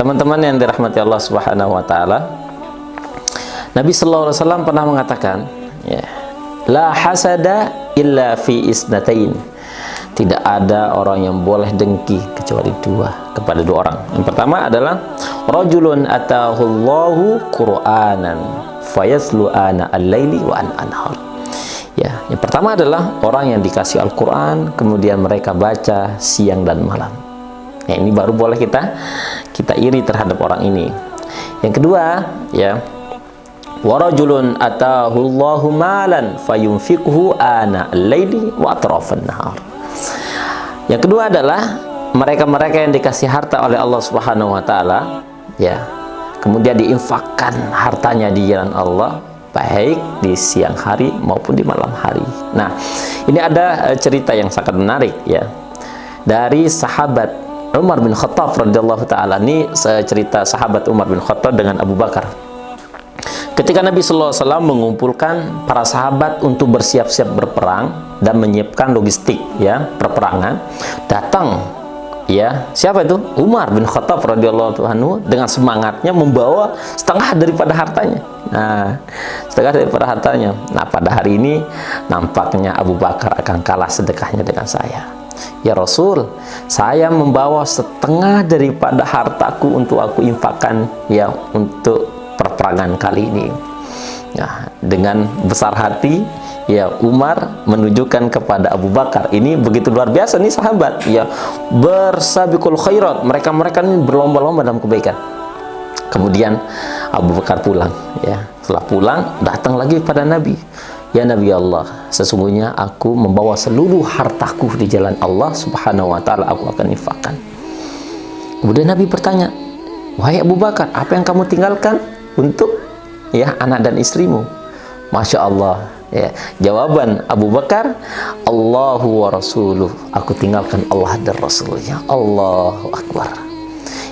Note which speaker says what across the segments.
Speaker 1: Teman-teman yang dirahmati Allah Subhanahu wa taala, Nabi sallallahu alaihi wasallam pernah mengatakan, ya, la hasada illa fi isnatain. Tidak ada orang yang boleh dengki kecuali kepada dua orang. Yang pertama adalah rajulun atahullahu qur'anan fayaslu ana al-laili wa ana anhar. Ya, yang pertama adalah orang yang dikasih Al-Qur'an kemudian mereka baca siang dan malam. Ya, ini baru boleh kita iri terhadap orang ini. Yang kedua, ya, wa rajulun atahullahu malan fayunfiqhu ana al-laili wa atrafan nahar. Yang kedua adalah mereka-mereka yang dikasih harta oleh Allah Subhanahu wa taala, ya, kemudian diinfakkan hartanya di jalan Allah, baik di siang hari maupun di malam hari. Nah, ini ada cerita yang sangat menarik, ya, dari sahabat Umar bin Khattab radhiyallahu taala. Ini cerita sahabat Umar bin Khattab dengan Abu Bakar. Ketika Nabi sallallahu alaihi wasallam mengumpulkan para sahabat untuk bersiap-siap berperang dan menyiapkan logistik, ya, perperangan, datang, ya, siapa itu? Umar bin Khattab radhiyallahu anhu dengan semangatnya membawa setengah daripada hartanya. Nah, setengah daripada hartanya. Nah, pada hari ini nampaknya Abu Bakar akan kalah sedekahnya dengan saya. Ya Rasul, saya membawa setengah daripada hartaku untuk aku infakkan, ya, untuk perperangan kali ini. Nah, dengan besar hati, ya, Umar menunjukkan kepada Abu Bakar. Ini begitu luar biasa nih sahabat, ya, bersabiqul khairat, mereka ini berlomba-lomba dalam kebaikan. Kemudian Abu Bakar pulang, ya. Setelah pulang datang lagi pada Nabi. Ya Nabi Allah, sesungguhnya aku membawa seluruh hartaku di jalan Allah Subhanahu wa taala, aku akan infakkan. Kemudian Nabi bertanya, wahai Abu Bakar, apa yang kamu tinggalkan untuk, ya, anak dan istrimu? Masya Allah, ya, jawaban Abu Bakar, Allahu wa rasuluh, aku tinggalkan Allah dan Rasulnya. Allahu Akbar.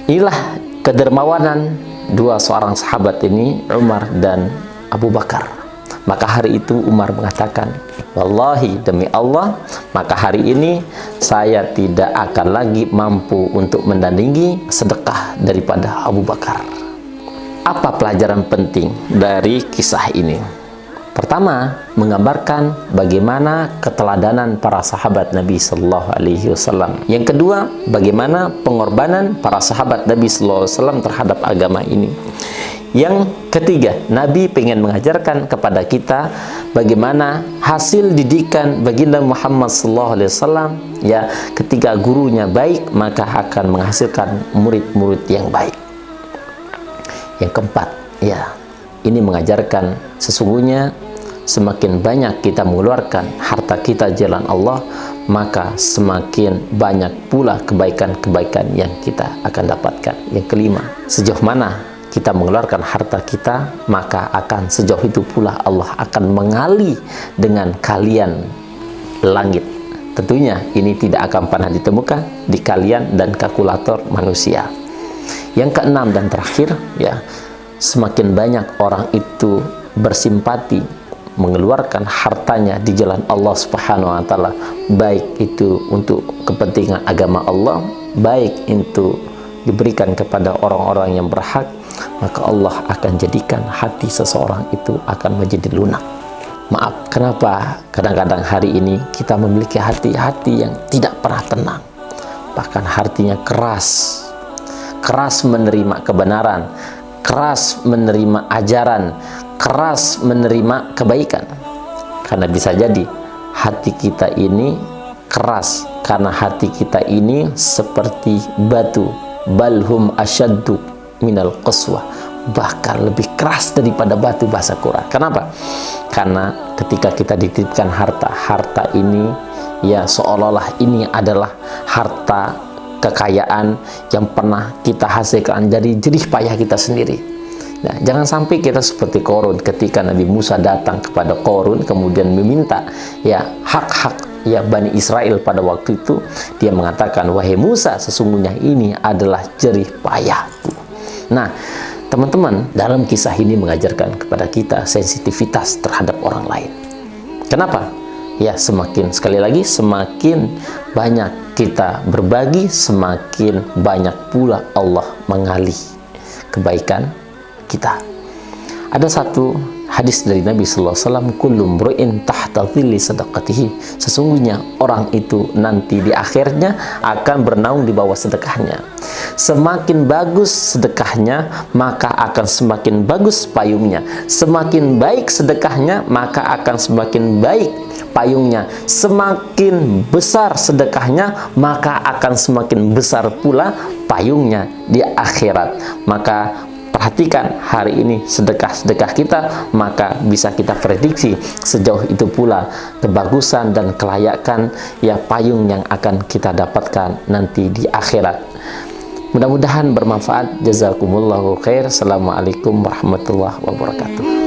Speaker 1: Inilah kedermawanan dua seorang sahabat ini, Umar dan Abu Bakar. Maka hari itu Umar mengatakan, wallahi, demi Allah, maka hari ini saya tidak akan lagi mampu untuk mendandingi sedekah daripada Abu Bakar. Apa pelajaran penting dari kisah ini? Pertama, menggambarkan bagaimana keteladanan para sahabat Nabi Sallallahu Alaihi Wasallam. Yang kedua, bagaimana pengorbanan para sahabat Nabi Sallallahu Alaihi Wasallam terhadap agama ini. Yang ketiga, Nabi ingin mengajarkan kepada kita bagaimana hasil didikan baginda Muhammad Sallallahu Alaihi Wasallam, ya, ketika gurunya baik maka akan menghasilkan murid-murid yang baik. Yang keempat, ya, ini mengajarkan sesungguhnya semakin banyak kita mengeluarkan harta kita jalan Allah, maka semakin banyak pula kebaikan-kebaikan yang kita akan dapatkan. Yang kelima, sejauh mana kita mengeluarkan harta kita, maka akan sejauh itu pula Allah akan mengali dengan kalian langit. Tentunya ini tidak akan pernah ditemukan di kalian dan kalkulator manusia. Yang keenam dan terakhir, ya, semakin banyak orang itu bersimpati mengeluarkan hartanya di jalan Allah Subhanahu wa taala, baik itu untuk kepentingan agama Allah, baik itu diberikan kepada orang-orang yang berhak, maka Allah akan jadikan hati seseorang itu akan menjadi lunak. Maaf, kenapa kadang-kadang hari ini kita memiliki hati-hati yang tidak pernah tenang, bahkan hatinya keras menerima kebenaran, keras menerima ajaran, keras menerima kebaikan. Karena bisa jadi hati kita ini keras, karena hati kita ini seperti batu, balhum asyaddu minal qaswah, bahkan lebih keras daripada batu, bahasa Quran. Kenapa? Karena ketika kita dititipkan harta ini, ya, seolah-olah ini adalah harta kekayaan yang pernah kita hasilkan dari jerih payah kita sendiri. Nah, jangan sampai kita seperti Qarun. Ketika Nabi Musa datang kepada Qarun kemudian meminta, ya, hak-hak, ya, Bani Israel pada waktu itu, dia mengatakan, wahai Musa, sesungguhnya ini adalah jerih payahku. Nah, teman-teman, dalam kisah ini mengajarkan kepada kita sensitivitas terhadap orang lain. Kenapa? ya semakin, sekali lagi, semakin banyak kita berbagi, semakin banyak pula Allah mengalih kebaikan kita. Ada satu hadis dari Nabi sallallahu alaihi wasallam, kullu mru'in tahta dhilli sadaqatihi. Sesungguhnya orang itu nanti di akhirnya akan bernaung di bawah sedekahnya. Semakin bagus sedekahnya, maka akan semakin bagus payungnya. Semakin baik sedekahnya, maka akan semakin baik payungnya. Semakin besar sedekahnya, maka akan semakin besar pula payungnya di akhirat. Maka perhatikan hari ini sedekah-sedekah kita, maka bisa kita prediksi sejauh itu pula kebagusan dan kelayakan ya payung yang akan kita dapatkan nanti di akhirat. Mudah-mudahan bermanfaat. Jazakumullahu khair. Assalamualaikum warahmatullahi wabarakatuh.